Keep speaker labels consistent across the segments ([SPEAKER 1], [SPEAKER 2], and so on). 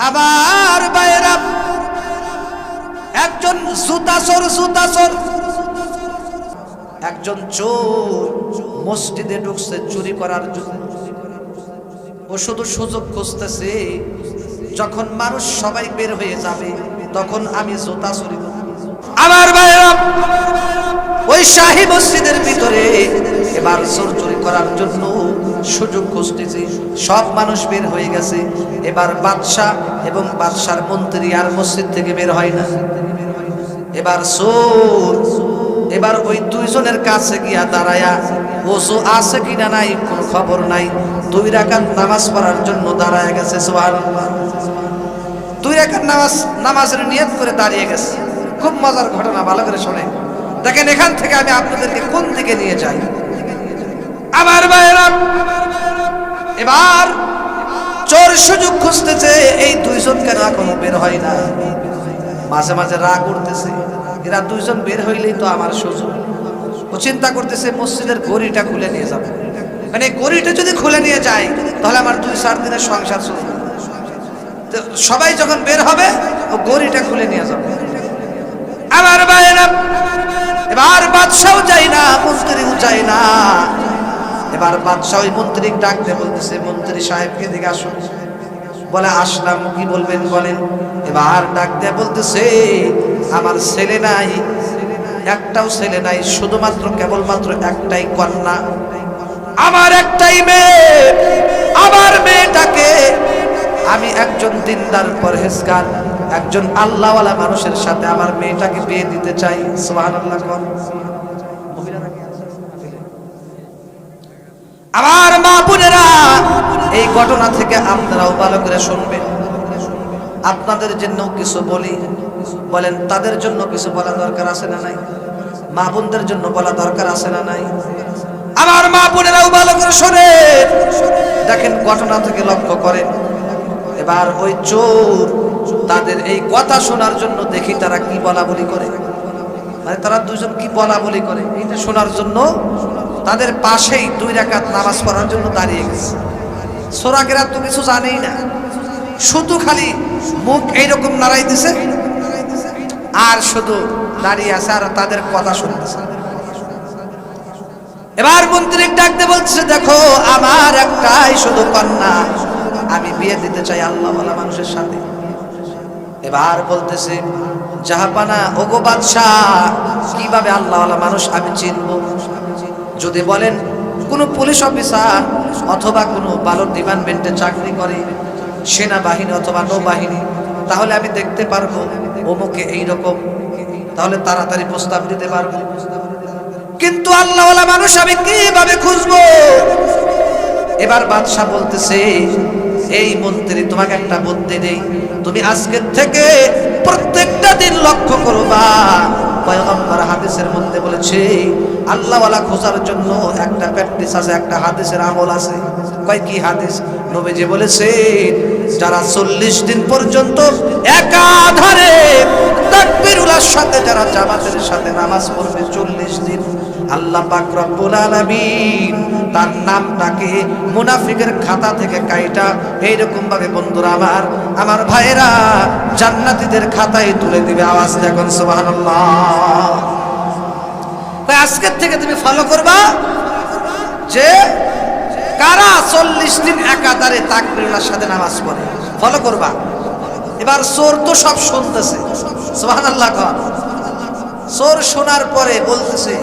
[SPEAKER 1] আমার ভাইরা, একজন জুতাচোর একজন চোর মসজিদে ঢুকছে চুরি করার জন্য। ও শুধু সুযোগ খুঁজতেছে, যখন মানুষ সবাই বের হয়ে যাবে তখন আমি জুতা চুরি করব। আমার ভাইরা, ওই শাহী মসজিদের ভিতরে এবার চোর চুরি করার জন্য সুযোগ খুঁজতেছে। সব মানুষ বের হয়ে গেছে, এবার বাদশা এবং বাদশার মন্ত্রী আর মসজিদ থেকে বের হয় না। এবার চোর এবার ওই দুইজনের কাছে গিয়া দাঁড়ায়া, ওযু আছে কিনা নাই কোনো খবর নাই, 2 রাকাত নামাজ পড়ার জন্য দাঁড়ায় গেছে। সুবহানাল্লাহ, 2 রাকাত নামাজের নিয়ত করে দাঁড়িয়ে গেছে। খুব মজার ঘটনা, ভালো করে শুনে দেখেন। এখান থেকে আমি আপনাদেরকে কোন দিকে নিয়ে যাই। আমার ভাইরা, এবার চোর সুযোগ খুঁজতেছে, এই দুইজন কেন এখনো বের হয় না। মাঝে মাঝে রাগ উঠতেছে, এরা দুইজন বের হইলেই তো আমার সুযোগ। ও চিন্তা করতেছে মসজিদের গড়িটা খুলে নিয়ে যাবে, মানে গড়িটা যদি খুলে নিয়ে যায় তাহলে আমার 2-4 দিনের সংসার চলবে। তো সবাই যখন বের হবে ও গড়িটা খুলে নিয়ে যাবে। আমার ভাইরা, এবার বাদশাও যায় না, মন্ত্রীও যায় না। এবার বাদশা ওই মন্ত্রীকে ডাক দিয়ে বলতেছে, মন্ত্রী সাহেবকে দিকে আসুন। বলে আসলাম, কি বলবেন বলেন। এবার ডাক দিয়ে বলতেছে, আমার ছেলে নাই, একটাও ছেলে নাই, শুধুমাত্র কেবলমাত্র একটাই কন্যা, আমার একটাই মেয়ে। আমার মেয়েটাকে আমি একজন দিনদার পরহেজগার একজন আল্লাহওয়ালা মানুষের সাথে আমার মেয়েটাকে বিয়ে দিতে চাই। সুবহানাল্লাহ। আমার মা বোনেরা, এই ঘটনা থেকে আপনারাও ভালো করে শুনবেন। আপনাদের জন্য কিছু বলি, বলেন তাদের জন্য কিছু বলা দরকার আছে না নাই? মা বোনদের জন্য বলা দরকার আছে না নাই? আমার মা বোনেরাও ভালো করে শোনেন, দেখেন ঘটনা থেকে লক্ষ্য করেন। এবার ওই চোর তাদের এই কথা শোনার জন্য দেখি তারা কি বলা বলি করে, মানে তারা দুজন কি বলা বলি করে এইটা শোনার জন্য তাদের পাশেই 2 রাকাত নামাজ পড়ার জন্য দাঁড়িয়ে গেছে। সোরাকেরা তো কিছু জানেই না, শুধু খালি মুখ এইরকম নাড়াই দিছে আর শুধু দাঁড়িয়ে আছে আর তাদের কথা শুনতেছে। এবার মন্ত্রী ডাকতে বলছে, দেখো আমার একটাই শুধু কন্যা, আমি বিয়ে দিতে চাই আল্লাহওয়ালা মানুষের সাথে। এবার বলতেছে, জাহাপানা ওগো বাদশাহ, কিভাবে আল্লাহওয়ালা মানুষ আমি চিনব? যদি বলেন কোনো পুলিশ অফিসার অথবা কোনো ভালো ডিপার্টমেন্টে চাকরি করে, সেনাবাহিনী অথবা নৌবাহিনী, তাহলে আমি দেখতে পারবো অমুকে এইরকম, তাহলে তাড়াতাড়ি প্রস্তাব দিতে পারবো। কিন্তু আল্লাহওয়ালা মানুষ আমি কিভাবে খুঁজবো? এবার বাদশাহ বলতেছে, এই মন্ত্রী তোমাকে একটা বুদ্ধি দেই, তুমি আজকের থেকে প্রত্যেকটা দিন লক্ষ্য করবা। পয়গম্বর হাদিসের মধ্যে বলেছে, আল্লাহওয়ালা খোঁজার জন্য একটা প্র্যাকটিস আছে, একটা হাদিসের আমল আছে। কয় কি হাদিস? নবীজি বলেছে, যারা 40 দিন পর্যন্ত একাধারে তাকবীরুল্লাহর সাথে যারা জামাতের সাথে নামাজ পড়বে 40 দিন, আল্লাহ পাক রব্বুল আলামিন তার নামটাকে মুনাফিকের খাতা থেকে কাইটা এইরকম ভাবে বন্ধুরা আমার ভাইয়েরা জান্নাতীদের খাতায় তুলে দিবে। আওয়াজ দেখুন সুবহানাল্লাহ। তাই আজকের থেকে তুমি ফলো করবা যে কারা 40 দিন একাধারে তাকবীরুল্লাহর সাথে নামাজ পড়ে, ফলো করবা। এবার চোর তো সব শুনতেছে, সুবহানাল্লাহ। চোর শোনার পরে বলতেছে,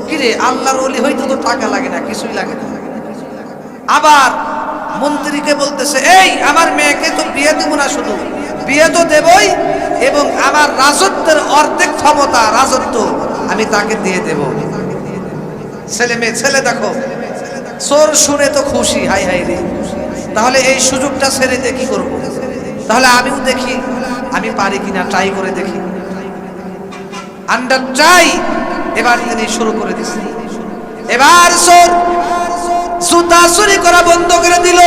[SPEAKER 1] কিরে আল্লাহর ওলি হইতে তো টাকা লাগে না, কিছুই লাগে না। আবার মন্ত্রীকে বলতেছে, এই আমার মেয়েকে তো বিয়ে দেব না, শুধু বিয়ে তো দেবই, এবং আমার রাজত্বের অর্ধেক ক্ষমতা রাজত্ব আমি তাকে দিয়ে দেব। ছেলে দেখো, চোর শুনে তো খুশি, হাই হাই রে, তাহলে এই সুযোগটা ছেড়ে দিয়ে কি করবো? তাহলে আমিও দেখি আমি পারি কিনা, ট্রাই করে দেখি, আন্ডার ট্রাই। এবার তিনি শুরু করে দিয়েছেন। এবার চোর জুতা চুরি করা বন্ধ করে দিল।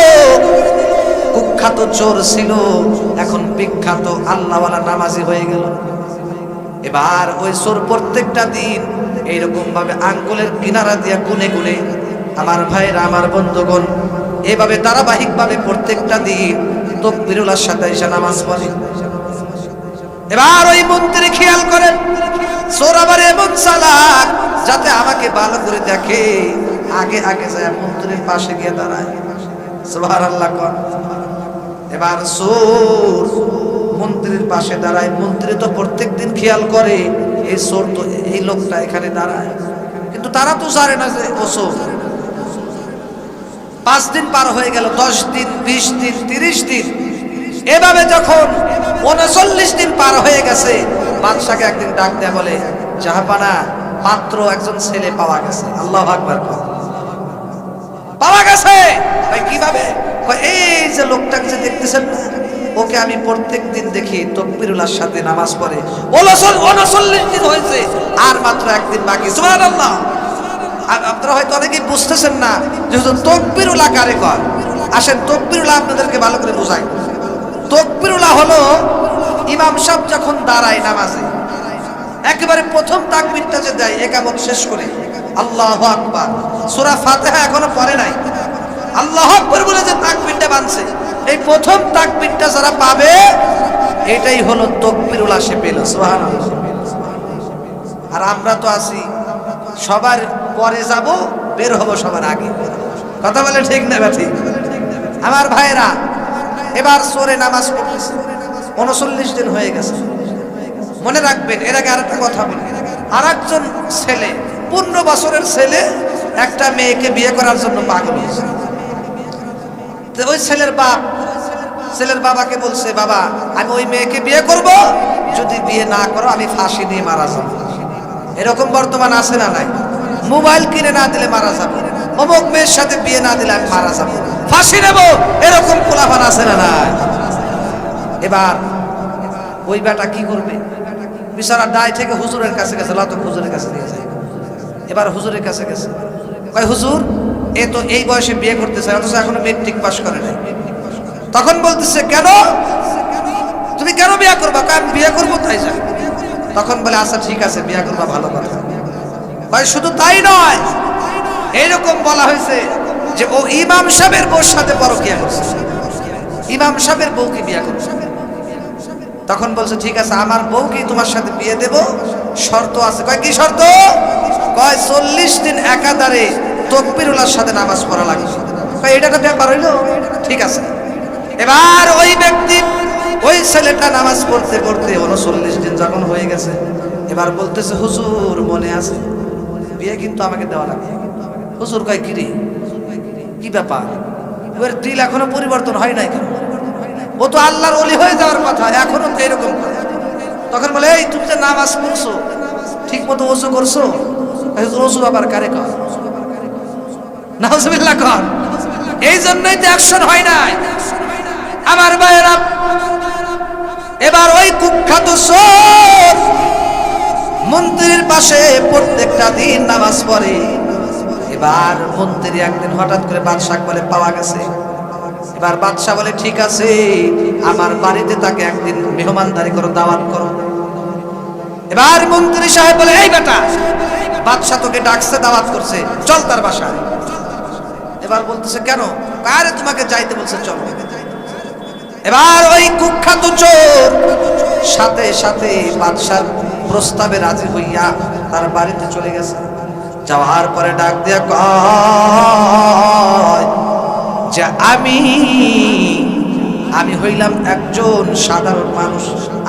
[SPEAKER 1] কুখ্যাত চোর ছিল, এখন বিখ্যাত আল্লাহওয়ালা নামাজি হয়ে গেল। এবার ওই চোর প্রত্যেকটা দিন এইরকম ভাবে আঙ্গুলের কিনারা দিয়ে গুনে গুনে, আমার ভাইরা আমার বন্ধুগণ, এভাবে ধারাবাহিক ভাবে প্রত্যেকটা দিন তাকবীরুল্লাহর সাথে এসে নামাজ পড়ে। এবার ওই মন্ত্রী খেয়াল করেন চোর আবার এমন চালাক যাতে আমাকে ভালো করে দেখে, আগে আগে যায় মন্ত্রীর পাশে গিয়ে দাঁড়ায়। সুবহানাল্লাহ। এবার চোর মন্ত্রীর পাশে দাঁড়ায়। মন্ত্রী তো প্রত্যেকদিন খেয়াল করে এই চোর তো এই লোকটা এখানে দাঁড়ায়, কিন্তু তারা তো জানে না যে ও চোর। 5 দিন পার হয়ে গেল, 10 দিন, 20 দিন, 30 দিন, এভাবে যখন 39 দিন পার হয়ে গেছে, বাদশাকে একদিন ডাক দেয়া বলে, জাহাপানা, পাত্র একজন ছেলে পাওয়া গেছে। আল্লাহু আকবার। পাওয়া গেছে ভাই কিভাবে? এই যে লোকটাকে যে দেখতেছেন না, ওকে আমি প্রত্যেক দিন দেখি তাকবীরুল্লাহর সাথে নামাজ পড়ে। 39 দিন হয়েছে, আর মাত্র একদিন বাকি। সুবহানাল্লাহ। আপনারা হয়তো অনেকেই বুঝতেছেন না যে তাকবীরুল্লাহ কারে কয়। আসেন তাকবীরুল্লাহ আপনাদেরকে ভালো করে বোঝাই। তাকবীরুল্লাহ হলো ইমাম সাহেব যখন দাঁড়ায় নামাজে, একেবারে প্রথম তাকবীরটা যে দেয় ইকামত শেষ করে, আল্লাহু আকবার। সূরা ফাতিহা এখনো পড়ে নাই, আল্লাহু আকবার বলে যে তাকবীরটা বানছে, এই প্রথম তাকবীরটা যারা পাবে এটাই হলো তাকবীরুল্লাহ, সে পেল। সুবহানাল্লাহ। আর আমরা তো আছি সবার পরে যাব, বের হব সবার আগে। কথা বলে ঠিক না ব্যাঠি? আমার ভাইরা, এবার চোরে নামাজ পড়তেছে, 39 দিন হয়ে গেছে। মনে রাখবেন, এর আগে আরেকটা কথা বলি। আরেকজন ছেলে, 15 বছরের ছেলে, একটা মেয়েকে বিয়ে করার জন্য পাগল হয়েছে। তো ওই ছেলের বাবাকে বলছে, বাবা আমি ওই মেয়েকে বিয়ে করব, যদি বিয়ে না করো আমি ফাঁসি দিয়ে মারা যাবো। এরকম বর্তমান আছে না নাই? মোবাইল কিনে না দিলে মারা যাবো, অমুক মেয়ের সাথে বিয়ে না দিলে আমি মারা যাবো, ফাঁসি নেব, এরকম পোলাপান আছে না নাই? এবার ওই বেটা কি করবে? বিচারা দায় থেকে হুজুরের কাছে গেছে, লাতক হুজুরের কাছে নিয়ে যায়। এবার হুজুরের কাছে গেছে, কয় হুজুর এ তো এই বয়সে বিয়ে করতে চায়, অথচ এখনো মেট্রিক পাস করে নাই। তখন বলতেছে, কেন তুমি কেন বিয়ে করবা? আমি বিয়ে করবো তাই যাই। তখন বলে, আচ্ছা ঠিক আছে বিয়ে করবা, ভালো কথা। ভাই শুধু তাই নয়, এইরকম বলা হয়েছে যে ও ইমাম সাহেবের বউর সাথে পরকীয়া করছে, ইমাম সাহেবের বউকে বিয়ে করছে। তখন বলছে, ঠিক আছে আমার বউকে তোমার সাথে বিয়ে দেব, শর্ত আছে। কয় কি শর্ত? কয় 40 দিন একাধারে তাকবীরুল্লাহর সাথে নামাজ পড়া লাগবে। কয় এটা তো ব্যাপার হইলো, ঠিক আছে। এবার ওই ব্যক্তি, ওই ছেলেটা নামাজ পড়তে পড়তে 39 দিন যখন হয়ে গেছে, এবার বলতেছে, হুজুর মনে আছে বিয়ে কিন্তু আমাকে দেওয়া লাগবে। হুজুর কয় কি রে, কি ব্যাপার? এবার দিল এখনো পরিবর্তন হয় নাই কেন? ও তো আল্লাহর ওলি হয়ে যাওয়ার কথা, এখনো তো এরকম। তখন বলে, এই তুমি যে নামাজ পড়ছো, ঠিক মতো ওযু করছো? ওযু আবার কারে কর? নাউজুবিল্লাহ কর। এই জন্যই তো অ্যাকশন হয় নাই। আমার ভাইয়েরা, এবার ওই কুখ্যাত চোর মন্ত্রীর পাশে প্রত্যেকটা দিন নামাজ পড়ে। এবার মন্ত্রী একদিন হঠাৎ করে বাদশাহ বলে, পাওয়া গেছে। এবার বাদশাহ বলে, ঠিক আছে আমার বাড়িতে তাকে একদিন মেহমানদারি করো, দাওয়াত করো। এবার মন্ত্রী সাহেব বলে, এই বেটা, বাদশাহ তোকে ডাকছে, দাওয়াত করছে, চল তার বাসায়। এবার বলতেছে, কেন? আরে তোমাকে যাইতে বলছে, চল। এবার ওই কুখ্যাত চোর সাথে সাথে বাদশার প্রস্তাবে রাজি হইয়া তার বাড়িতে চলে গেছে। যাওয়ার পরে ডাক দিয়া কয় যে আমি হইলাম একজন সাধারণ মানুষ,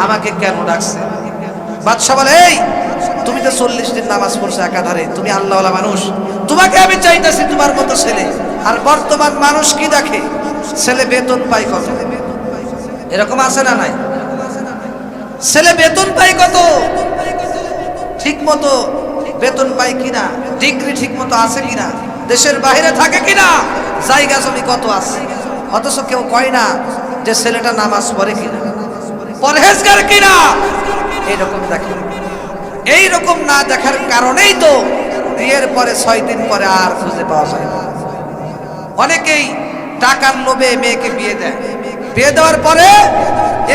[SPEAKER 1] আমাকে কেন ডাকছে? বাদশা বলে, এই তুমি তো 40 দিন নামাজ পড়ছো একাধারে, তুমি আল্লাহওয়ালা মানুষ, তোমাকে আমি চাইতেছি তোমার মতো ছেলে। আর বর্তমান মানুষ কি দেখে? ছেলে বেতন পায় কত, এরকম আছে না নাই? ছেলে বেতন পায় কত, ঠিক মতো বেতন পায় কিনা, ডিগ্রি ঠিক মতো আছে কিনা, দেশের বাইরে থাকে কিনা, জায়গা জমি কত আছে, অথচ কেউ কয় না যে ছেলেটা নামাজ পড়ে কিনা, পরহেজগার কিনা। এইরকম দেখে। এইরকম না দেখার কারণেই তো বিয়ের পরে 6 দিন পরে আর খুঁজে পাওয়া যায় না। অনেকেই টাকার লোভে মেয়েকে বিয়ে দেয়, বিয়ে দেওয়ার পরে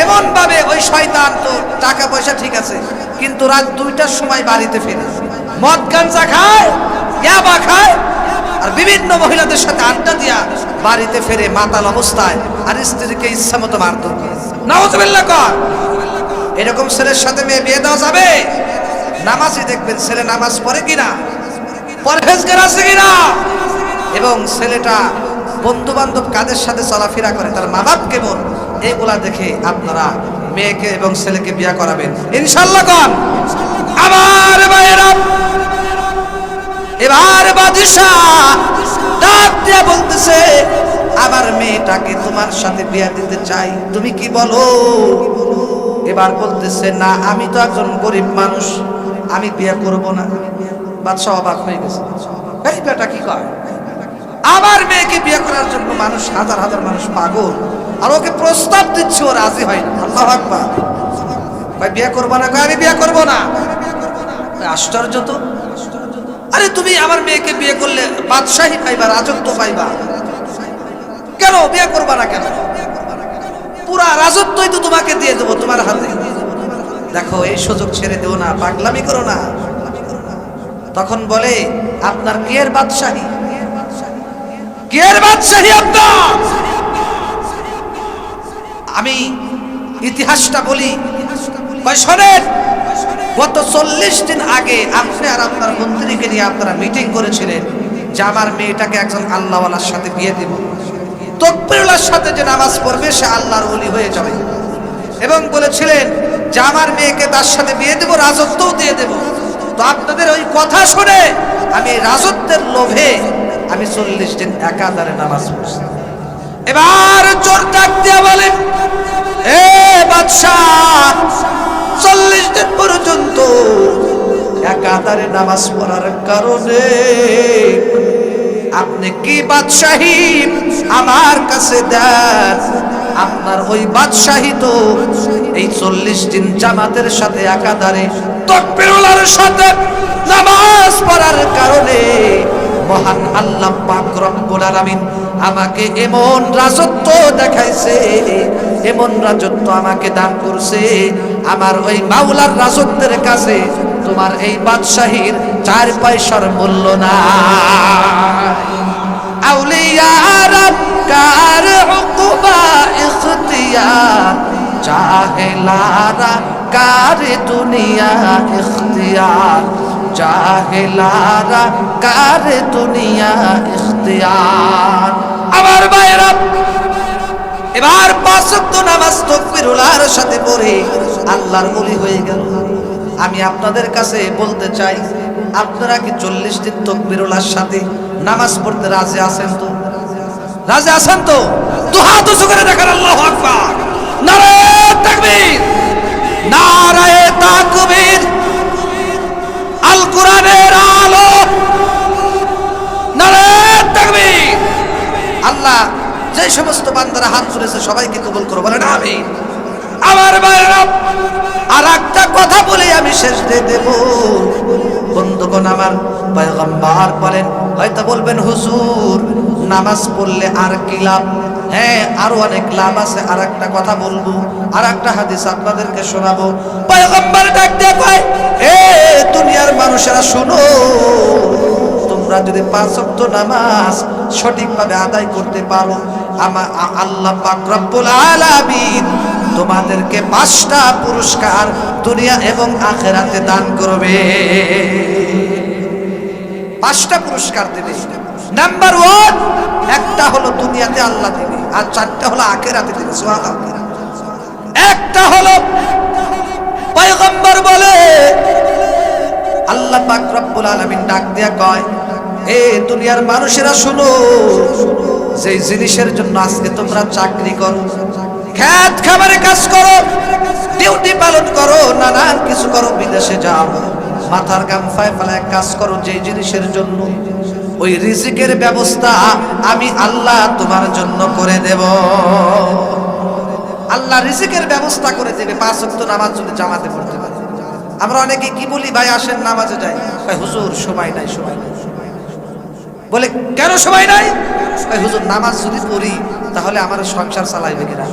[SPEAKER 1] এমন ভাবে ওই শয়তান, তো টাকা পয়সা ঠিক আছে, কিন্তু রাত 2টার সময় বাড়িতে ফেরে, মদ গাঞ্জা খায়, ইয়াবা খায়, আর বিভিন্ন মহিলাদের সাথে আড্ডা দিয়া বাড়িতে ফেরে মাতাল অবস্থায় আর স্ত্রীকে ইচ্ছা মতো মারধর করে। নাউজুবিল্লাহ কর। এরকম ছেলের সাথে মেয়ে বিয়ে দেওয়া যাবে? নামাজই দেখবেন ছেলে নামাজ পড়ে কিনা, পরহেজগার আছে কিনা, এবং ছেলেটা বন্ধু বান্ধব কাদের সাথে চলাফেরা করে, তার মা বাপ কেমন, এগুলা দেখে আপনারা মেয়েকে এবং ছেলেকে বিয়ে করাবেন ইনশাআল্লাহ। কোন আমার ভাইয়েরা, এবার বাদশাহ ডাক দিয়া বলতেছে, আমার মেয়েটাকে তোমার সাথে বিয়ে দিতে চাই, তুমি কি বলো? এবার বলতেছে, না আমি তো একজন গরিব মানুষ, আমি বিয়ে করব না। বাদশাহ অবাক হয়ে গেছে, এই বেটা কি কয়, আমার মেয়েকে বিয়ে করার জন্য মানুষ, হাজার হাজার মানুষ পাগল, আর ওকে প্রস্তাব দিচ্ছে, ও রাজি হয় না। আল্লাহু আকবার। ভাই বিয়ে করবো না, আমি বিয়ে করবো না। আশ্চর্য তো। আরে তুমি আমার মেয়েকে বিয়ে করলে বাদশাহী পাইবা, রাজত্ব পাইবা, কেন বিয়ে করবা না কেন? পুরা রাজত্বই তো তোমাকে দিয়ে দেবো তোমার হাতে। দেখো এই সুযোগ ছেড়ে দেও না, পাগলামি করো না। তখন বলে, আপনার কিয়ের বাদশাহী, কিয়ের বাদশাহী আপনার? আমি ইতিহাসটা বলি, শোনেন, গত 40 দিন আগে আপনি আর আপনার মন্ত্রীকে নিয়ে আপনারা মিটিং করেছিলেন যে আমার মেয়েটাকে একজন আল্লাহওয়ালার সাথে বিয়ে দেব, তাকবীরের সাথে যে নামাজ পড়বে সে আল্লাহর ওলি হয়ে যাবে, এবং বলেছিলেন যে আমার মেয়েকে তার সাথে বিয়ে দেব, রাজত্বও দিয়ে দেব। তো আপনাদের ওই কথা শুনে আমি রাজত্বের লোভে আমি 40 দিন একাধারে নামাজ পড়ছি। এবার জোর ডাক দিয়ে বলে, এ বাদশাহ, 40 দিন পর্যন্ত একাধারে নামাজ পড়ার কারণে আপনি কি বাদশাহী আমার কাছে দেন? আপনার ওই বাদশাহী তো এই 40 দিন জামাতের সাথে একাধারে তাকবীরের সাথে নামাজ পড়ার কারণে মহান আল্লাহ পাক রব্বুল আলামিন আমাকে এমন রাজত্ব দেখাইছে, এমন রাজত্ব আমাকে দান করছে, আমার ওই মাওলার রাজত্বের কাছে তোমার এই বাদশাহীর 4 পয়সার মূল্য নাই। আউলিয়ারা কার উকবা ইখতিয়ার, জাহেলারা কার দুনিয়া ইখতিয়ার, জাহেলারা কার দুনিয়া ইখতিয়ার। আমার ভাইরা, এবার 5 ওয়াক্ত নামাজ তাকবীরুল্লাহর সাথে পড়ে আল্লাহর ওলি হয়ে গেল। আমি আপনাদের কাছে বলতে চাই, আপনারা কি 40 দিন তাকবীরুল্লাহর সাথে নামাজ পড়তে রাজি আছেন তো? রাজি আছেন তো? দুহাত উঁচু করে দেখেন, আল্লাহু আকবার, নারায়ে তাকবীর, নারায়ে তাকবীর। আল কোরআনের আলো, নারায়ে তাকবীর। আল্লাহ যে সমস্ত বান্দারা হাত তুলেছে সবাইকে কবুল করো, বলেন আমিন। আমার ভাইরা, আর একটা কথা বলে আমি শেষ দিয়ে দেব। বন্ধুগণ, আমার পয়গম্বর বলেন, হয়তো বলবেন হুজুর নামাজ পড়লে আর কি লাভ? হ্যাঁ, আরো অনেক লাভ আছে। আর একটা কথা বলবো, আর একটা হাদিস আপনাদেরকে শোনাবো। পয়গম্বর ডাক দিয়ে কয়, এ দুনিয়ার মানুষেরা শোনো, তোমরা যদি 5 ওয়াক্ত নামাজ সঠিকভাবে আদায় করতে পারো, আমার আল্লাহ পাক রব্বুল আলামিন তোমাদেরকে 5টা পুরস্কার দুনিয়া এবং আখিরাতে দান করবে। 5টা পুরস্কার দেবে। নাম্বার 1, একটা হলো দুনিয়াতে আল্লাহ দিবে, আর 4টা হলো আখিরাতে দিবে। সুবহানাল্লাহ। একটা হলো পয়গম্বর বলে, আল্লাহ পাক রব্বুল আলামিন ডাক দিয়া কয়, এ দুনিয়ার মানুষেরা শুনো, যে জিনিসের জন্য আজকে তোমরা চাকরি করো, খেত খামারে কাজ করো, ডিউটি পালন করো, নানান কিছু করো, বিদেশে যাও, মাথার গাম ফায় ফেলায় কাজ করো, যে জিনিসের জন্য, ওই রিজিকের ব্যবস্থা আমি আল্লাহ তোমার জন্য করে দেব। আল্লাহ রিজিকের ব্যবস্থা করে দেবে 5 ওয়াক্ত নামাজ যদি জামাতে পড়তে পারে। আমরা অনেকে কি বলি, ভাই আসেন নামাজে যাই, ভাই হুজুর সময় নাই, সময় নাই। বলে কেন সময় নাই? ভাই হুজুর নামাজ যদি পড়ি তাহলে আমার সংসার চালাইবে কিনা?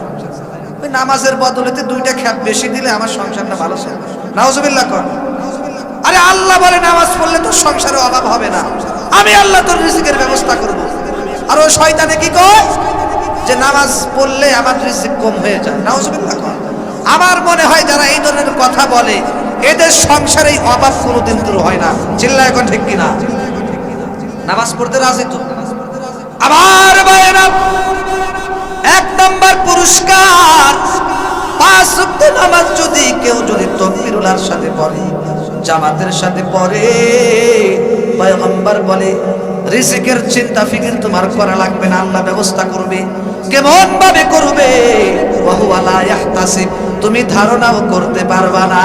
[SPEAKER 1] ওই নামাজের বদলেতে 2টা খেত বেশি দিলে আমার সংসারটা ভালো চলবে। নাউজুবিল্লাহ কর। আরে আল্লাহ বলে নামাজ পড়লে তো সংসারে অভাব হবে না। আমি আল্লাহ তোর রিজিকের ব্যবস্থা করব। আর ও শয়তানে কি কয় যে নামাজ পড়লে আমার রিজিক কম হয়ে যায়। নাউজুবিল্লাহ। আমার মনে হয় যারা এই ধরনের কথা বলে এদের সংসারে অভাব কোনোদিন দূর হয় না। চিল্লায় এখন ঠিক কিনা? নামাজ পড়তে রাজি তো? আবার ভাইরা, এক নম্বর পুরস্কার, 5 ওয়াক্ত নামাজ যদি কেউ তাকবীরুল্লাহর সাথে পড়ে, জামাতের সাথে পড়ে, পয়গম্বর বলে রিজিকের চিন্তা ফিকির তোমার করা লাগবে না, আল্লাহ ব্যবস্থা করবে। কেমন ভাবে করবে? ওয়া হুয়া লা ইয়াহতাসিব, তুমি ধারণাও করতে পারবা না।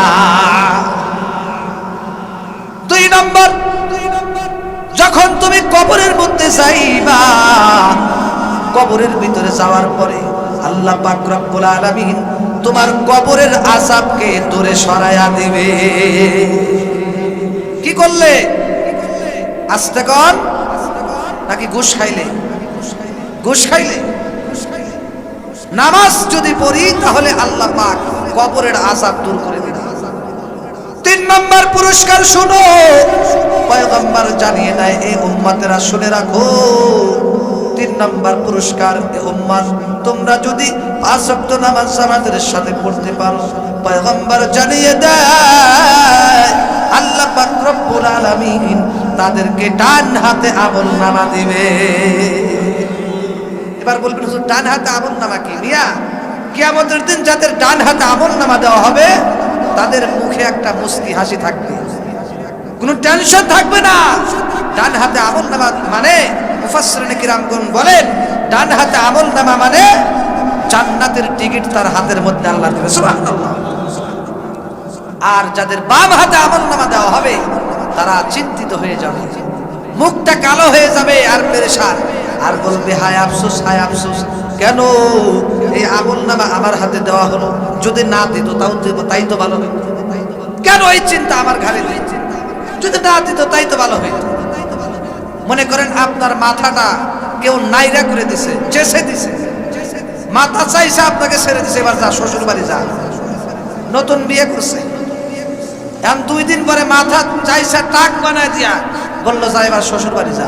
[SPEAKER 1] 2 নম্বর, যখন তুমি কবরের মধ্যে যাইবা, কবরের ভিতরে যাওয়ার পরে আল্লাহ পাক রব্বুল আলামিন তোমার কবরের আযাবকে দূরে সরায়া দিবে। কি করলে? আস্তে কর নাকি ঘুষ খাইলে? ঘুষ খাইলে। নামাজ যদি পড়ি তাহলে আল্লাহ পাক কবরের আযাব দূর করে দিবেন। 3 নম্বর পুরস্কার শুনো, পয়গম্বর জানিয়ে দেয় এই উম্মতেরা শুনে রাখো। 3 নম্বর পুরস্কার, এ উম্মত তোমরা যদি 5 ওয়াক্ত নামাজ জামাতের সাথে পড়তে পারো, পয়গম্বর জানিয়ে দেয় আল্লাহ পাক রব্বুল আলামিন তাদেরকে ডান হাতে আমলনামা দিবে। এবার বলবেন হুজুর ডান হাতে আমলনামা কি? মিয়া, কিয়ামতের দিন যাদের ডান হাতে আমলনামা দেওয়া হবে তাদের মুখে একটা মুস্কি হাসি থাকবে, কোনো টেনশন থাকবে না। ডান হাতে আমলনামা মানে মুফাসসিরিন কিরামগণ বলেন ডান হাতে আমলনামা মানে জান্নাতের টিকিট তার হাতের মধ্যে আল্লাহ দিবে। সুবহানাল্লাহ। আর যাদের বাম হাতে আমলনামা দেওয়া হবে তারা চিন্তিত হয়ে যাবে, মুখটা কালো হয়ে যাবে আর পেরেশান, আর বলবে হায় আফসোস, হায় আফসোস, কেন এই আমলনামা আমার হাতে দেওয়া হলো, যদি না দিত তাও দেব, তাই তো ভালো হইতো। কেন এই চিন্তা আমার ঘাড়ে দিয়েছে, যদি না দিত তাই তো ভালো হইতো। মনে করেন আপনার মাথাটা কেউ নাইরা করে দিছে, চেষে দিছে, মাথা চাইছে আপনাকে ছেড়ে দিছে, এবার যা শ্বশুর বাড়ি যা। নতুন বিয়ে করছে, এখন 2 দিন পরে মাথা চাইছে টাক বানায় দিয়া বললো যা এবার শ্বশুর বাড়ি যা।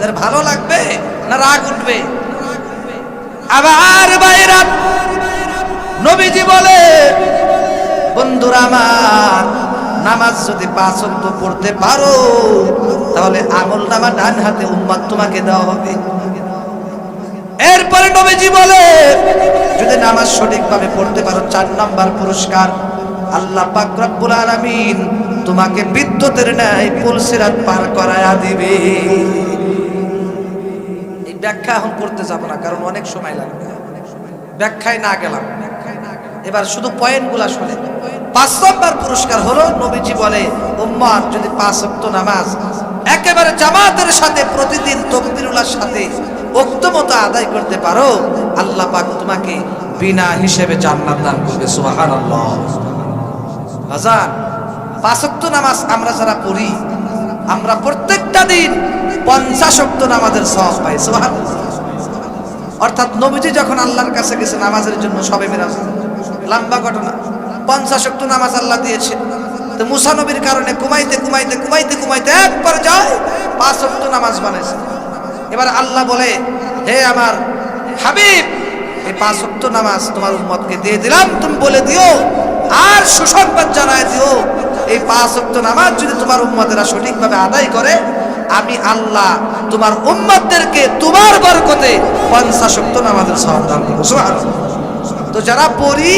[SPEAKER 1] এর ভালো লাগবে না রাগ উঠবে? আবার বাইরা নবীজি বলে বন্ধুরা আমার, নামাজ যদি 5 ওয়াক্ত পড়তে পারো তাহলে আমলনামা ডান হাতে উম্মত তোমাকে দেওয়া হবে। এরপরে নবীজি বলে যদি নামাজ সঠিকভাবে পড়তে পারো, 4 নম্বর পুরস্কার, আল্লাহ পাক রব্বুল আলামিন তোমাকে বিদ্যুতের ন্যায় পুলসিরাত পার করায়া দিবে। এই ব্যাখ্যা এখন করতে যাব না, কারণ অনেক সময় লাগবে, ব্যাখ্যায় না গেলাম। এবার শুধু পয়েন্টগুলা শুনে। 5 নম্বর পুরস্কার হলো নবীজি বলে উম্মত যদি 5 ওয়াক্ত নামাজ একেবারে জামাতের সাথে প্রতিদিন তাকবীরুল্লাহর সাথে ওয়াক্ত মতো আদায় করতে পারো, আল্লাহ পাক তোমাকে বিনা হিসেবে জান্নাত দান করবে। সুবহানাল্লাহ। বাজার 5 ওয়াক্ত নামাজ আমরা যারা পড়ি, আমরা প্রত্যেকটা দিন 50 ওয়াক্ত নামাজের সওয়াব পাই। সুবহানাল্লাহ। অর্থাৎ নবীজি যখন আল্লাহর কাছে গেছে নামাজের জন্য, সবে মিরাজ, লম্বা ঘটনা, 50 ওয়াক্ত নামাজ আল্লাহ দিয়েছে। তো মুসা নবীর কারণে কুমাইতে কুমাইতে কুমাইতে কুমাইতে একবার যায় 5 ওয়াক্ত নামাজ বানাইছে। এবার আল্লাহ বলে হে আমার হাবিব, এই 5 ওয়াক্ত নামাজ তোমার উম্মতকে দিয়ে দিলাম, তুমি বলে দিও আর সুসংবাদ জানায় দিও এই 5 ওয়াক্ত নামাজ যদি তোমার উম্মতেরা সঠিকভাবে আদায় করে, আমি আল্লাহ তোমার উম্মতদেরকে তোমার বরকতে 50 ওয়াক্ত নামাজের সওয়াব দান করব। সুবহানাল্লাহ। তো যারা পড়ি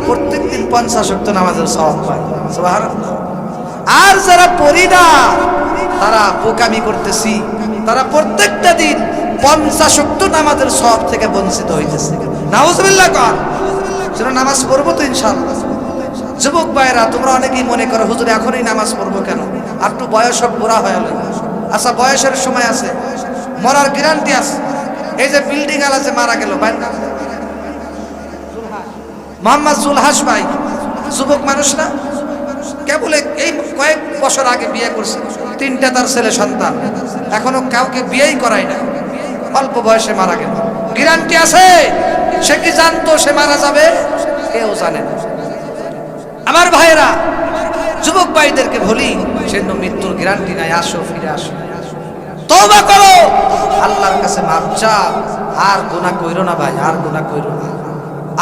[SPEAKER 1] প্রত্যেকদিন 50 ওয়াক্ত নামাজের সওয়াব পায়। সুবহানাল্লাহ। আর যারা পড়ি না তারা বোকামি করতেছি, তারা প্রত্যেকটা দিন 50 ওয়াক্ত নামাজের সওয়াব থেকে বঞ্চিত হইতেছে। নাউজুবিল্লাহ। কর যেন নামাজ পড়বো তো ইনশাআল্লাহ। যুবক ভাইরা তোমরা অনেকেই মনে করো হুজুর এখনই নামাজ পড়বো কেন, আর একটু বয়স সব বুড়া হয়ে গেল। আচ্ছা বয়সের সময় আছে, মরার গ্যারান্টি আছে। এই যে বিল্ডিং আলা যে মারা গেল মোহাম্মদ জুলহাস ভাই, যুবক মানুষ না, কেবল এই কয়েক বছর আগে বিয়ে করছে, 3টা তার ছেলে সন্তান, এখনো কাউকে বিয়েই করায় না, অল্প বয়সে মারা গেল। গ্যারান্টি আছে? সে কি জানতো সে মারা যাবে? কেউ জানে না। আমার ভাইয়েরা, যুবক ভাইদেরকে বলি সেজন্য মৃত্যুর গ্যারান্টি নাই, আসো ফিরে আসো। তওবা করো, আল্লাহর কাছে মাপ চাও, আর গুনাহ কইরো না ভাই, আর গুনাহ কইরো না,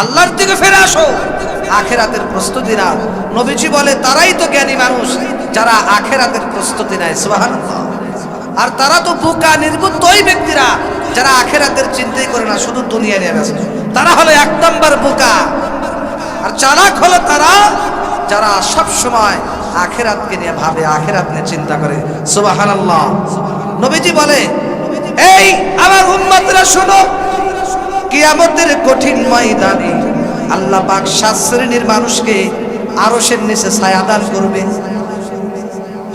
[SPEAKER 1] আল্লাহর দিকে ফিরে আসো। আখিরাতের প্রস্তুতি নাও। নবীজি বলে তারাই তো জ্ঞানী মানুষ যারা আখিরাতের প্রস্তুতি নেয়। সুবহানাল্লাহ। আর তারা তো বোকা নির্বুদ্ধ ওই ব্যক্তিরা যারা আখিরাতের চিন্তাই করে না, শুধু দুনিয়া নিয়ে ব্যস্ত। তারা হলো এক নম্বর বোকা। আর চালাক হলো তারা যারা সব সময় আখিরাতকে নিয়ে ভাবে, আখিরাত নিয়ে চিন্তা করে। সুবহানাল্লাহ। নবীজি বলে, এই আমার উম্মতরা শোনো, কিয়ামতের কঠিন ময়দানে আল্লাহ পাক 7 শ্রেণীর মানুষকে আরশের নিচে ছায়া দান করবে।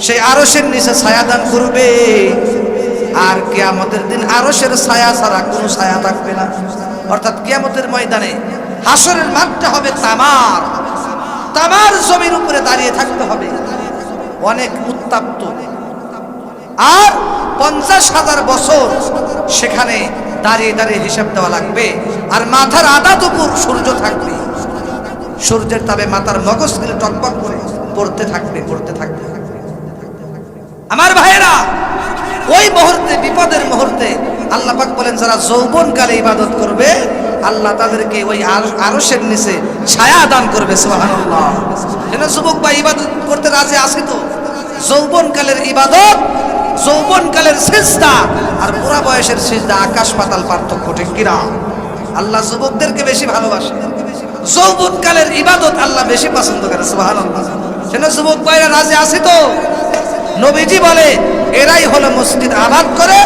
[SPEAKER 1] সেই আরশের নিচে ছায়া দান করবে, আর কিয়ামতের দিন আরশের ছায়া ছাড়া কোনো ছায়া থাকবে না। অর্থাৎ কিয়ামতের ময়দানে হাসরের মাঠটা হবে তামার, তামার জমির উপরে দাঁড়িয়ে থাকতে হবে, অনেক উত্তপ্ত। আর 50,000 বছর সেখানে দাঁড়িয়ে দাঁড়িয়ে হিসাব দেওয়া লাগবে। আর মাথার আধাত উপর সূর্য থাকবে, সূর্যের তাপে মাথার মগজগুলো টকবক করে পড়তে থাকবে, পড়তে থাকবে। আমার ভাইয়েরা, ওই মুহূর্তে, বিপদের মুহূর্তে আল্লাহ পাক বলেন যারা যৌবনকালে ইবাদত করবে আল্লাহ তাদেরকে ওই আরশের নিচে ছায়া দান করবে। সুবহানাল্লাহ। যেন যুবক ভাই ইবাদত করতে রাজি আছে তো? যৌবনকালের ইবাদত, যৌবনকালের সিজদা আর বুড়া বয়সের সিজদা আকাশ পাতাল পার্থক্য, ঠিক কিনা? আল্লাহ যুবকদেরকে বেশি ভালোবাসে, যৌবনকালের ইবাদত আল্লাহ বেশি পছন্দ করে। সুবহানাল্লাহ। যেন যুবক ভাইরা রাজি আছে তো? নবীজি বলে এরাই হলো মসজিদ আবাদ করে,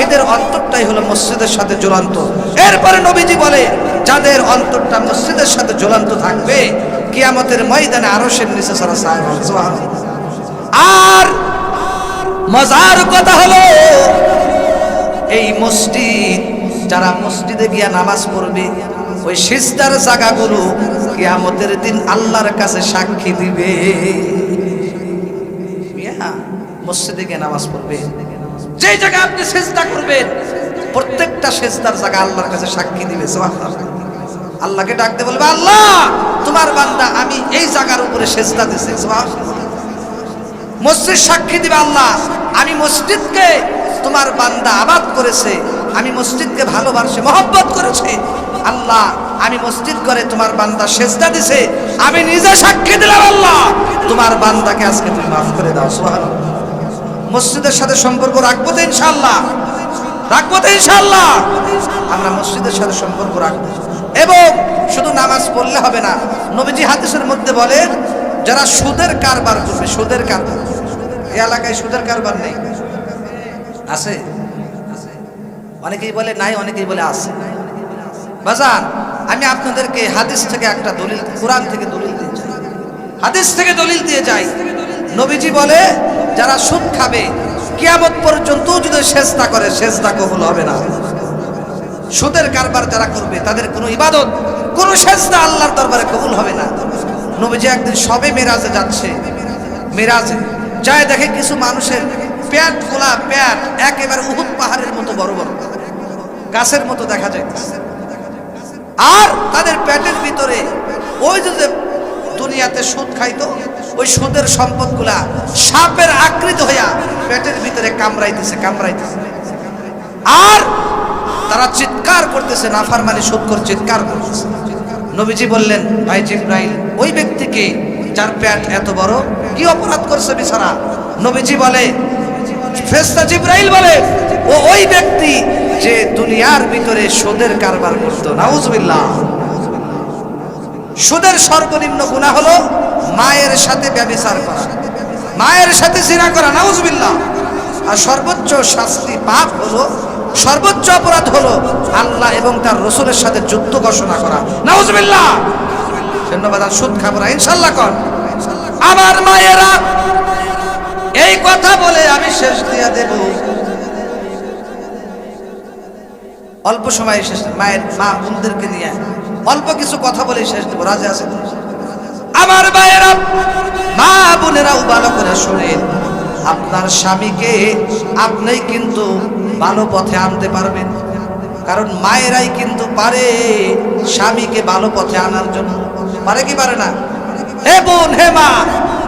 [SPEAKER 1] এদের অন্তরটাই হলো মসজিদের সাথে ঝুলন্ত। এরপরে নবীজি বলে যাদের অন্তরটা মসজিদের সাথে ঝুলন্ত থাকবে কিয়ামতের ময়দানে আরশের নিচে ছাড়া ছায়া হবে। সুবহানাল্লাহ। আর মজার কথা হলো এই মসজিদ, যারা মসজিদে গিয়া নামাজ পড়বে ওই সিজদার জায়গাগুলো কিয়ামতের দিন আল্লাহর কাছে সাক্ষী দিবে। মসজিদে গিয়ে নামাজ পড়বে, যে জায়গায় আপনি সিজদা করবেন প্রত্যেকটা সিজদার জায়গা আল্লাহর কাছে সাক্ষী দিবে। সুবহানাল্লাহ। আল্লাহকে ডাকতে বলবে, আল্লাহ তোমার বান্দা আমি এই জায়গার উপরে সিজদা দিয়েছে। সুবহানাল্লাহ। মসজিদ সাক্ষী দিবে, আল্লাহ আমি মসজিদকে তোমার বান্দা আবাদ করেছে, আমি মসজিদকে ভালোবাসে মহব্বত করেছে, আল্লাহ আমি মসজিদ করে তোমার বান্দা সিজদা দিছে, আমি নিজে সাক্ষী দিলাম আল্লাহ তোমার বান্দাকে আজকে তুমি মাফ করে দাও। সুবহানাল্লাহ। মসজিদের সাথে সম্পর্ক রাখবো তো ইনশাআল্লাহ, রাখবো তো ইনশাআল্লাহ। আমরা মসজিদের সাথে সম্পর্ক রাখবো। এবং শুধু নামাজ পড়লে হবে না, নবীজি হাদিসের মধ্যে বলেন যারা সুদের কারবার করবে, সুদের কারবার, এই এলাকায় সুদের কারবার নেই, আছে? অনেকেই বলে নাই, অনেকেই বলে আছে। বাজান আমি আপনাদেরকে হাদিস থেকে একটা দলিল, কোরআন থেকে দলিল দিয়ে যাই, হাদিস থেকে দলিল দিয়ে যাই। নবীজি বলে যারা সুদ খাবে কিয়ামত পর্যন্ত যদি সেজদা করে সেজদা কবুল হবে না। সুদের কারবার যারা করবে তাদের কোনো ইবাদত, কোনো সেজদা আল্লাহর দরবারে কবুল হবে না। নবীজি একদিন সবে মেরাজে যাচ্ছে, মেরাজে যায় দেখে কিছু মানুষের পেট খোলা, পেট একেবারে উহুদ পাহাড়ের মতো বড় বড়, গাছের মতো দেখা যায়। আর তাদের পেটের ভিতরে ওই যে দুনিয়াতে সুদ খাইতো ওই সুদের সম্পদগুলা সাপের আকৃতি হইয়া পেটের ভিতরে কামড়াইতেছে, কামড়াইতেছে। আর তারা চিৎকার করতেছে, নাফরমানি সুদখোর চিৎকার করতেছে। নবীজি বললেন, ভাই জিবরাইল ওই ব্যক্তিকে যার পেট এত বড় কি অপরাধ করছে বিছানা? নবীজি বলে, ফেরেশতা জিবরাইল বলে ও ওই ব্যক্তি যে দুনিয়ার ভিতরে সুদের কারবার করত। নাউজুবিল্লাহ। সুদের সর্বনিম্ন গুনাহ হলো মায়ের সাথে ব্যভিচার করা, মায়ের সাথে জিনা করা। নাউজুবিল্লাহ। আর সর্বোচ্চ শাস্তি, পাপ হলো, সর্বোচ্চ অপরাধ হলো আল্লাহ এবং তার রাসূলের সাথে যুদ্ধ ঘোষণা করা। নাউজুবিল্লাহ। ধন্যবাদ। আর সুদ খাবো না ইনশাআল্লাহ কর। আমার মায়েরা, এই কথা বলে আমি শেষ দিয়া দেব, অল্প সময় শেষ, মায়ের মা বোনদেরকে নিয়ে অল্প কিছু কথা বলে শেষ দেব। রাজি আছে? আমার মায়েরা, মা বোনেরাও ভালো করে শুনেন, আপনার স্বামীকে আপনিই কিন্তু ভালো পথে আনতে পারবেন, কারণ মায়েরাই কিন্তু পারে স্বামীকে ভালো পথে আনার জন্য। পারে কি পারে না? হে বোন, হে মা,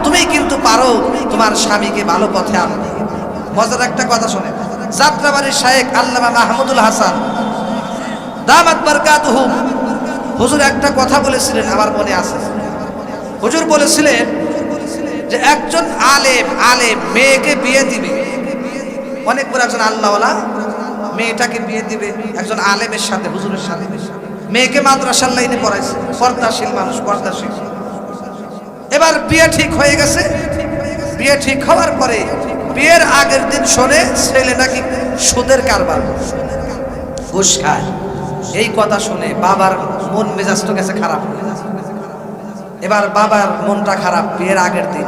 [SPEAKER 1] তুমি কিন্তু পারো তোমার স্বামীকে ভালো পথে আনতে। মজার একটা কথা শোনেন, যাত্রাবাড়ির শায়েখ আল্লামা মাহমুদুল হাসান দামাত বারকাতুহু হুজুর একটা কথা বলেছিলেন, আমার মনে আছে। হুজুর বলেছিলেন যে একজন আলেম মেয়েকে বিয়ে দিবে, অনেক বড় একজন আল্লাহওয়ালা মেয়েটাকে বিয়ে দিবে একজন আলেমের সাথে, হুজুরের সাথে। মেয়েকে মাদ্রাসার লাইনে পড়াইছে, পর্দাশীল মানুষ, পর্দাশীল। এবার বিয়ে ঠিক হয়ে গেছে। বিয়ে ঠিক হওয়ার পরে বিয়ের আগের দিন শোনে ছেলে নাকি সুদের কারবার, ঘুষ খায়। এই কথা শুনে বাবার মন মেজাজ তো গেছে খারাপ। এবার বাবার মনটা খারাপ বিয়ের আগের দিন।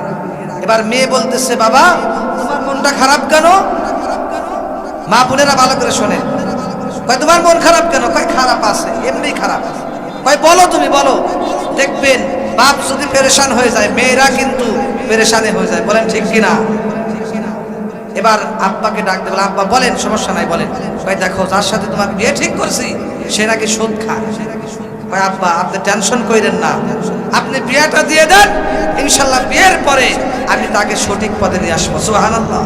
[SPEAKER 1] এবার মেয়ে বলতেছে, বাবা তোমার মনটা খারাপ কেন? মা বোনেরা ভালো করে শোনে। কয় তোমার মন খারাপ কেন? কয় খারাপ আছে, এমনি খারাপ। কয় বলো, তুমি বলো। দেখবেন বাপ যদি পেরেশান হয়ে যায়, মেয়েরা কিন্তু পেরেশানে হয়ে যায়। বলেন ঠিক কিনা? এবার আব্বাকে ডাক দেবে, আব্বা বলেন, সমস্যা নাই বলেন। কয় দেখো যার সাথে তোমার বিয়ে ঠিক করছি সে নাকি সুদ খায়। কয় আব্বা আপনি টেনশন করেন না, আপনি বিয়েটা দিয়ে দেন, ইনশাল্লাহ বিয়ের পরে আমি তাকে সঠিক পথে নিয়ে আসবো। সুবহানাল্লাহ।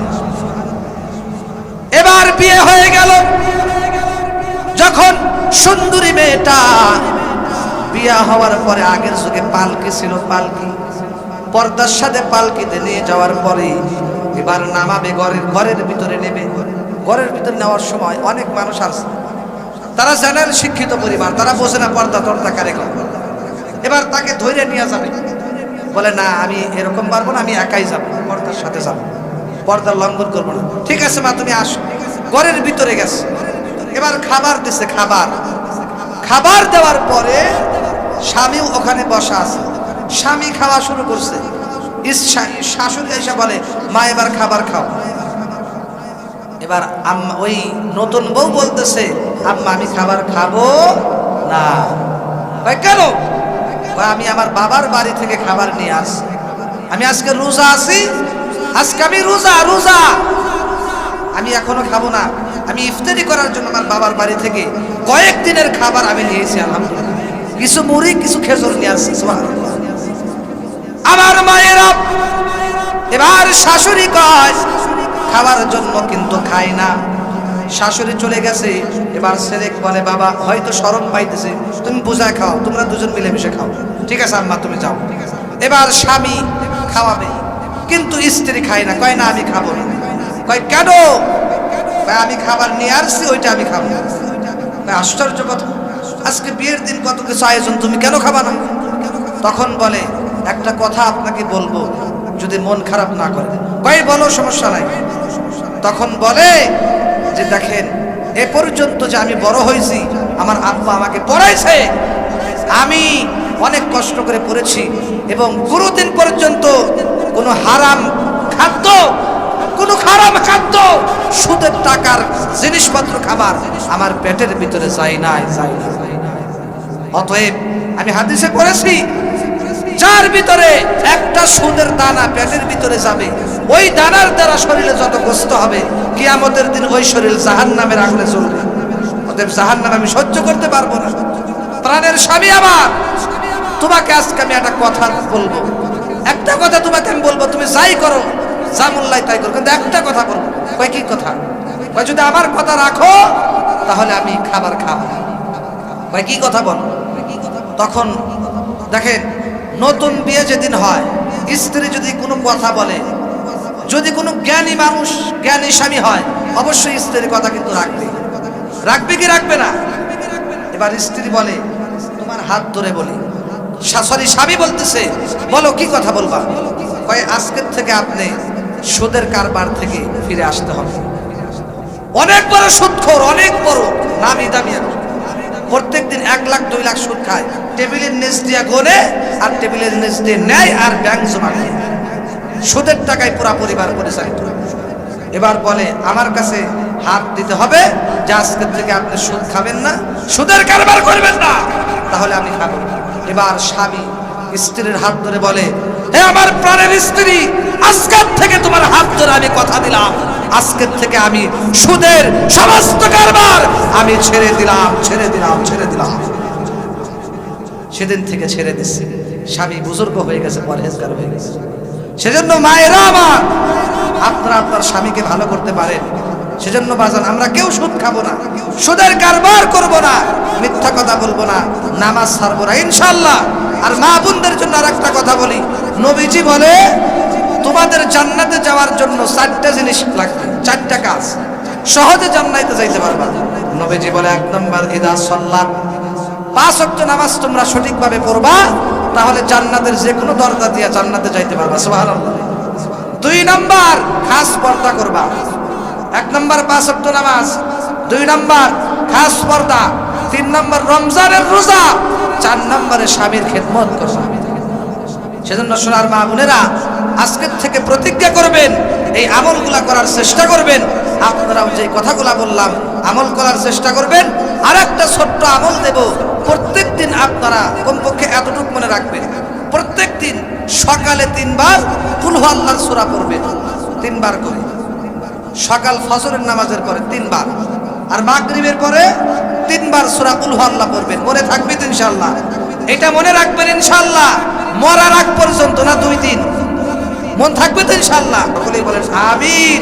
[SPEAKER 1] এবার বিয়ে হয়ে গেল। যখন সুন্দরী মেয়েটা বিয়ে হওয়ার পরে, আগের যুগে পালকি ছিল, পালকি, পর্দার সাথে পালকিতে নিয়ে যাওয়ার পরে এবার নামাবে, ঘরের ভিতরে নেবে। ঘরের ভিতরে নেওয়ার সময় অনেক মানুষ আছে, তারা জানেন শিক্ষিত পরিবার, তারা বোঝে না পর্দা টর্দা কারে করে। এবার তাকে ধরে নিয়ে যাবে, বলে না আমি এরকম পারবো না, আমি একাই যাবো, পর্দার সাথে যাবো, পর্দার লঙ্ঘন করবো না। ঠিক আছে মা তুমি আসো। ঘরের ভিতরে গেছে। এবার খাবার দিছে, খাবার দেওয়ার পরে স্বামীও ওখানে বসা আছে। স্বামী খাওয়া শুরু করছে। শাশুড়ি এসে বলে, মা এবার খাবার খাও। এবার আম্মা, ওই নতুন বউ বলতেছে, আম্মা আমি খাবার খাবো না। কেন? আমি আমার বাবার বাড়ি থেকে খাবার নিয়ে আসি, আমি আজকে রোজা আছি, আজকে আমি রোজা আমি এখনো খাবো না। আমি ইফতারি করার জন্য আমার বাবার বাড়ি থেকে কয়েকদিনের খাবার আমি নিয়েছি, আলহামদুলিল্লাহ। কিছু মুড়ি, কিছু খেজুর নিয়ে আসছি। সুবহানাল্লাহ। আমার মায়েরা, এবার শাশুড়ি কয় খাবার জন্য, কিন্তু খাই না। শাশুড়ি চলে গেছে। এবার ছেলে বলে, বাবা হয়তো শরম পাইতেছে, তুমি বুঝায় খাও, তোমরা দুজন মিলেমিশে খাও। ঠিক আছে আম্মা তুমি যাও। এবার স্বামী খাওয়াবে, কিন্তু স্ত্রী খায় না। কয় না আমি খাবো না। কয় কেন? আমি খাবার নিয়ে আসছি, ওইটা আমি খাবো। আশ্চর্য কথা, আজকে বিয়ের দিন কত কিছু আয়োজন, তুমি কেন খাবা না? তখন বলে, একটা কথা আপনাকে বলবো, যদি মন খারাপ না করে। কয় বলো, সমস্যা নাই। তখন বলে যে দেখেন, এ পর্যন্ত যে আমি বড় হয়েছি, আমার আব্বা আমাকে পড়াইছে, আমি অনেক কষ্ট করে পড়েছি, এবং কোনোদিন পর্যন্ত কোনো হারাম খাদ্য, কোনো খারাপ খাদ্য, সুদের টাকার জিনিসপত্র খাবার আমার পেটের ভিতরে যায় নাই। অতএব আমি হাদিসে পড়েছি, যার ভিতরে একটা সুদের দানা পেটের ভিতরে যাবে, ওই দানার দ্বারা শরীরে যত কষ্ট হবে, কিয়ামতের দিন ওই শরীর জাহান্নামের আগুনে জ্বলবে। অতএব জাহান্নাম আমি সহ্য করতে পারবো না। প্রাণের স্বামী আমার, তোমাকে আজকে আমি একটা কথা বলবো, একটা কথা তোমাকে আমি বলবো, তুমি যাই করো, যা মোল্লাই তাই করো, কিন্তু একটা কথা বলবো। কয় কি কথা? কয় যদি আমার কথা রাখো তাহলে আমি খাবার খাবো। কয় কি কথা বল? তখন দেখেন, নতুন বিয়ে যেদিন হয়, স্ত্রী যদি কোনো কথা বলে, যদি কোনো জ্ঞানী মানুষ, জ্ঞানী স্বামী হয়, অবশ্যই স্ত্রীর কথা কিন্তু রাখবে কি রাখবে না? এবার স্ত্রী বলে, তোমার হাত ধরে বলি, স্বামী বলতেছে, বলো কি কথা বলবা? কয় আজকের থেকে আপনি সুদের কারবার থেকে ফিরে আসতে হবে। অনেক বড় সুদখোর, অনেক বড় নামি দামি, প্রত্যেক দিন 1 লাখ 2 লাখ সুদ খায়, টেবিলের নিচ দিয়ে গোনে আর টেবিলের নিচ দিয়ে নেয় আর ব্যাংক জমা করে, সুদের টাকায় পুরা পরিবার পরিচালিত। এবার বলে, আমার কাছে হাত দিতে হবে যে আজকের থেকে আপনি সুদ খাবেন না, সুদের কারবার করবেন না, তাহলে আমি খাবো। এবার স্বামী স্ত্রীর হাত ধরে বলে, হে আমার প্রাণের স্ত্রী, আজকের থেকে তোমার হাত ধরে আমি কথা দিলাম, আজকের থেকে আমি সুদের সমস্ত কারবার আমি ছেড়ে দিলাম। সেদিন থেকে ছেড়ে দিচ্ছি। স্বামী বুজুর্গ হয়ে গেছে, পরহেজগার হয়ে গেছে। সেজন্য মায়েরা আমার, আপনারা আপনার স্বামীকে ভালো করতে পারেন, সেজন্য বাজান আমরা কেউ সুদ খাবো না, সুদের কারবার করব না, মিথ্যা কথা বলবো না, নামাজ ছাড়বো না ইনশাআল্লাহ। আর মা বোনদের জন্য আর একটা কথা বলি, নবীজি বলে তোমাদের জান্নাতে যাওয়ার জন্য 4টা জিনিস লাগবে, 4টা কাজ, সহজে জান্নাতে যাইতে পারবা। নবীজি বলে 1 নম্বর ইদা সাল্লাত, 5 ওয়াক্ত নামাজ তোমরা সঠিকভাবে পড়বা, তাহলে জান্নাতের যে কোনো দরজা দিয়ে জান্নাতে যাইতে পারবা, সুবহানাল্লাহ। 2 নম্বর খাস পর্দা করবা। 1 নম্বর 5 ওয়াক্ত নামাজ, 2 নম্বর খাস পর্দা, 3 নম্বর রমজানের রোজা, 4 নম্বরে স্বামীর খেদমত করবা। সেজন্য সোনার মা বোনেরা আজকের থেকে প্রতিজ্ঞা করবেন, এই আমলগুলা করার চেষ্টা করবেন। আপনারাও যে কথাগুলা বললাম আমল করার চেষ্টা করবেন। আর একটা ছোট্ট আমল দেব, প্রত্যেকদিন আপনারা কমপক্ষে এতটুকু মনে রাখবেন, প্রত্যেকদিন সকালে 3 বার কুল হু আল্লাহর সূরা পড়বেন, 3 বার করে। সকাল ফজরের নামাজের পরে 3 বার, আর মাগরিবের পরে 3 বার সূরা কুল হু আল্লাহ পড়বেন। মনে থাকবে তো ইনশাআল্লাহ? এটা মনে রাখবেন ইনশাআল্লাহ, মরার আগ পর্যন্ত না 2 দিন, মন থাকবে তো ইনশাআল্লাহ? সকলেই বলেন আমিন।